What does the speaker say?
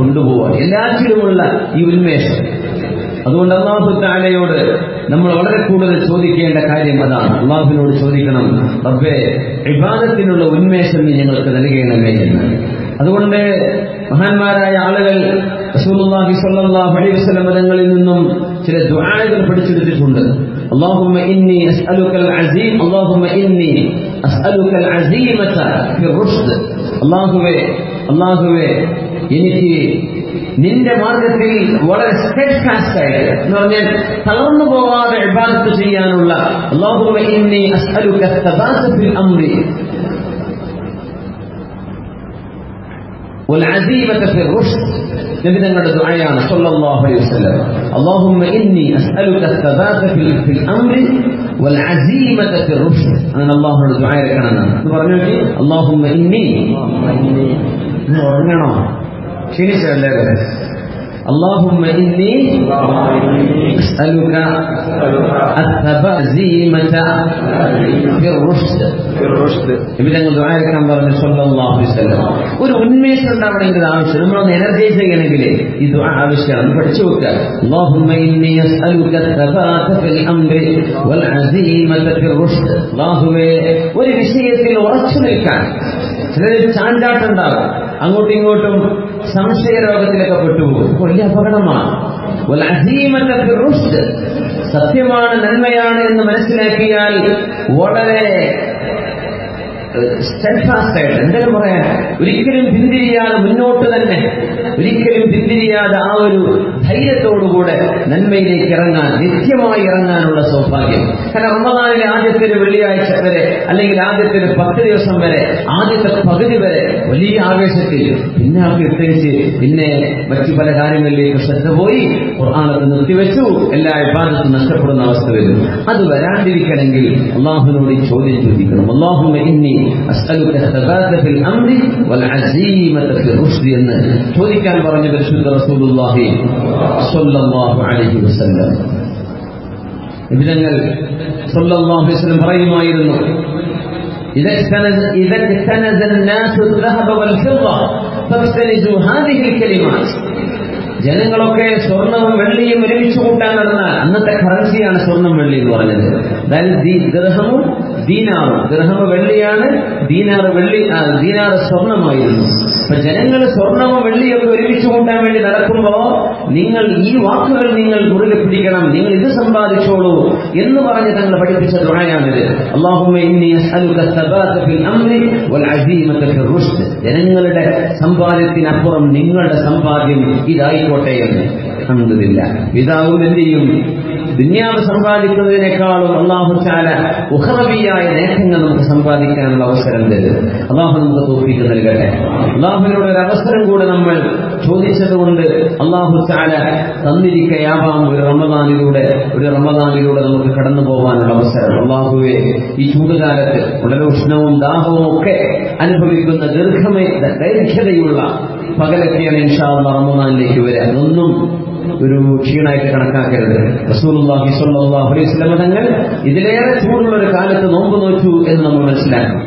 കൊണ്ടുപോവാൻ എല്ലാറ്റിലുമുള്ള ഈ ഉന്മേഷം. അതുകൊണ്ട് അല്ലാഹു തആലയോട് നമ്മൾ വളരെ കൂടുതൽ ചോദിക്കേണ്ട കാര്യം അതാണ്. അല്ലാഹുവിനോട് ചോദിക്കണം, റബ്ബേ ഇബാദത്തിനുള്ള ഉന്മേഷം നീ ഞങ്ങൾക്ക് നൽകണമേ എന്ന്. അതുകൊണ്ട് മഹാന്മാരായ ആളുകൾ റസൂലുള്ളാഹി സ്വല്ലല്ലാഹു അലൈഹി വസല്ലം തങ്ങളിൽ നിന്നും ചില ദുആകൾ പഠിച്ചെടുത്തിട്ടുണ്ട്. اللهم إني أسألك العزيم اللهم إني أسألك العزيمة في الرشد. അല്ലാഹുവേ എനിക്ക് നിന്റെ മാർഗത്തിൽ വളരെ സ്റ്റെഡ്ഫാസ്റ്റ് ആയിട്ട് എന്ന് പറഞ്ഞാൽ തളർന്നു പോവാതെ ഇബാദത്ത് ചെയ്യാനുള്ള اللهم إني أسألك الثبات في الأمر والعزيمة في الرشد. നബി തങ്ങളുടെ ദുആയാണ് സല്ലല്ലാഹു അലൈഹി വസല്ലം, اللهم إني أسألك الثبات في الأمر والعزيمة في الرشد. അങ്ങനെ അല്ലാഹുവിനോട് ദുആ എടുക്കണം എന്ന് പറഞ്ഞു. اللهم إني ഉറങ്ങണോ ക്ഷീണിച്ചല്ലേ? اللهم إني أسألك العزيمة في الرشد. ഇവരങ്ങ് ദുആ എടുക്കാൻ പറഞ്ഞു സല്ലല്ലാഹു അലൈഹി വസല്ലം. ഒരു ഉന്മേഷം ഉണ്ടാവണമെങ്കിൽ ആവശ്യം, നമ്മളൊന്ന് എനർജൈസ് ചെയ്യണമെങ്കിൽ ഈ ദുആ ആവശ്യമാണ്. പഠിച്ചു വെക്കുക. اللهم إني أسألك الثبات في الأمر والعزيمة في الرشد. അല്ലാഹുവേ ഒരു വിഷയത്തിൽ ഉറച്ചു നിൽക്കാൻ. ചിലർ ചാഞ്ചാട്ടുണ്ടാകും, അങ്ങോട്ടും ഇങ്ങോട്ടും സംശയരോഗത്തിലൊക്കെ പെട്ടുപോകും. വലിയ അപകടമാണ്. സത്യമാണ്, നന്മയാണ് എന്ന് മനസ്സിലാക്കിയാൽ വളരെ സ്റ്റെഡ്ഫാസ്റ്റ് ആയിട്ട് എന്തെങ്കിലും പറയാൻ, ഒരിക്കലും പിന്തിരിയാതെ മുന്നോട്ട് തന്നെ, ഒരിക്കലും പിന്തിരിയാതെ ആ ഒരു ധൈര്യത്തോടുകൂടെ നന്മയിലേക്ക് ഇറങ്ങാൻ, നിത്യമായി ഇറങ്ങാനുള്ള സൗഭാഗ്യം. കാരണം റമദാനിലെ ആദ്യത്തെ ഒരു വെള്ളിയാഴ്ച വരെ അല്ലെങ്കിൽ ആദ്യത്തെ ഒരു 10 ദിവസം വരെ, ആദ്യത്തെ പകുതി വരെ വലിയ ആവേശത്തിൽ, പിന്നെ ആ പ്രത്യേകിച്ച് പിന്നെ മറ്റു പല കാര്യങ്ങളിലേക്ക് ശ്രദ്ധ പോയി, ഖുർആനൊക്കെ നിർത്തിവെച്ചു, എല്ലാ ഇബാദത്തും നഷ്ടപ്പെടുന്ന അവസ്ഥ വരും. അത് വരാണ്ടിരിക്കണമെങ്കിൽ അല്ലാഹുവിനോട് ചോദ്യം ചോദിക്കണം. അല്ലാഹുമ്മ ഇന്നി അസ്അലുക الثبات في الأمر والعزيمة في الرشد എന്ന് ചോദിക്കാൻ പറഞ്ഞ പരിശുദ്ധ റസൂലുള്ളാഹി സ്വല്ലല്ലാഹു അലൈഹി വസല്ലം. ഇബ്നങ്ങൾ സ്വല്ലല്ലാഹു അലൈഹി വസല്ലം പറയുമായിരുന്നു, إذا اكتنز الناس الذهب والفضة فاكتنزوا هذه الكلمات. ജനങ്ങളൊക്കെ സ്വർണവും വെള്ളിയും ഒരുമിച്ച് കൂട്ടാൻ നടന്നാൽ, അന്നത്തെ കറൻസിയാണ് സ്വർണം വെള്ളി എന്ന് പറഞ്ഞത്. അതായത് ദിർഹമും ദീനാറും. ദിർഹമ് വെള്ളിയാണ്, ദീനാറ് സ്വർണമായിരുന്നു. അപ്പൊ ജനങ്ങൾ സ്വർണവും വെള്ളിയൊക്കെ ഒരുമിച്ച് കൂട്ടാൻ വേണ്ടി നടക്കുമ്പോ നിങ്ങൾ ഈ വാക്കുകൾ നിങ്ങൾ മുറുകെ പിടിക്കണം, നിങ്ങൾ ഇത് സമ്പാദിച്ചോളൂ എന്ന് പറഞ്ഞ് തങ്ങൾ പഠിപ്പിച്ച ദുആയാണിത്. അല്ലാഹുമ്മ ഇന്നി അസ്അലുക الثبات في الأمر والعزيمة في الرشد. ജനങ്ങളുടെ സമ്പാദ്യത്തിനപ്പുറം നിങ്ങളുടെ സമ്പാദ്യം ഇതായിക്കോട്ടെ എന്ന്. അൽഹംദുലില്ലാഹ്. പിതാവും എന്റെയും ദുനിയാവ് സമ്പാദിക്കുന്നതിനേക്കാളും അല്ലാഹു തആല ഉഖറവിയായ നേട്ടങ്ങൾ നമുക്ക് സമ്പാദിക്കാനുള്ള അവസരം തരും. അല്ലാഹു നമുക്ക് തൗഫീഖ് നൽകട്ടെ. അല്ലാഹുവിനോട് ഒരു അവസരം കൂടെ നമ്മൾ ചോദിച്ചതുകൊണ്ട് അല്ലാഹു തആല തന്നിരിക്കയാവാം ഒരു റമദാനിലൂടെ നമുക്ക് കടന്നു പോകാനുള്ള അവസരം. അല്ലാഹുവേ, ഈ ചൂടുകാലത്ത് വളരെ ഉഷ്ണവും ദാഹവും ഒക്കെ അനുഭവിക്കുന്ന ദൈർഘ്യതയുള്ള പകലൊക്കെയാണ് ഇൻഷാ അല്ലാഹ് റമദാനിലേക്ക് വരിക. അതൊന്നും ഒരു ക്ഷീണമായിട്ട് കണക്കാക്കരുത്. റസൂലുള്ളാഹി സ്വല്ലല്ലാഹു അലൈഹി വസല്ലം തങ്ങൾ ഇതിലേറെ ചൂടുള്ള ഒരു കാലത്ത് നോമ്പ് നോറ്റു എന്ന് നമ്മൾ മനസ്സിലാക്കണം.